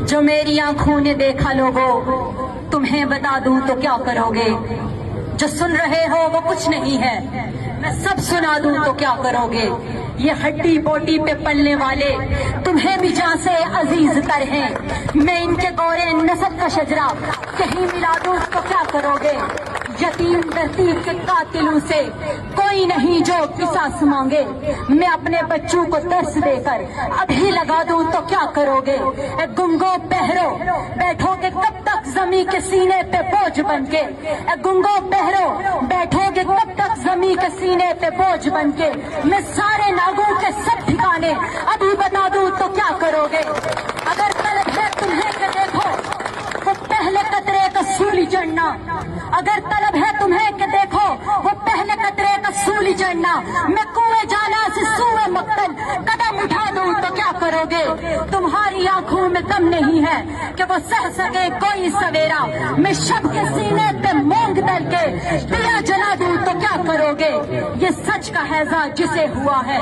जो मेरी आंखों ने देखा लोगों, तुम्हें बता दूं तो क्या करोगे। जो सुन रहे हो वो कुछ नहीं है, मैं सब सुना दूं तो क्या करोगे। ये हड्डी बोटी पे पलने वाले तुम्हें भी जान से अजीज तर हैं, मैं इनके गोरे नसब का शजरा कहीं मिला दूं तो क्या करोगे। यतीम तरतीब के कातिलों से कोई नहीं जो किसास मांगे, मैं अपने बच्चों को दर्स देकर अभी लगा दूं तो क्या करोगे। ए गुंगो बहरो बैठोगे कब तक जमी के सीने पे बोझ बनके। ए गुंगो बहरो बैठोगे कब तक जमी के सीने पे बोझ बनके। मैं सारे नागों के सब ठिकाने अभी बता दूं तो क्या करोगे। अगर तलब है तुम्हें के देखो वो पहले कतरे का सूली चढ़ना, अगर तलब है तुम्हें कि देखो वो पहले कतरे का सूली चढ़ना। मैं कुएं जाना से सूए मक्तल कदम उठा दूं तो क्या करोगे। तुम्हारी आंखों में दम नहीं है कि वो सह सके कोई सवेरा, मैं शब के सीने पे मूंग दल के दिया जला दूं तो क्या करोगे। ये सच का हैजा जिसे हुआ है।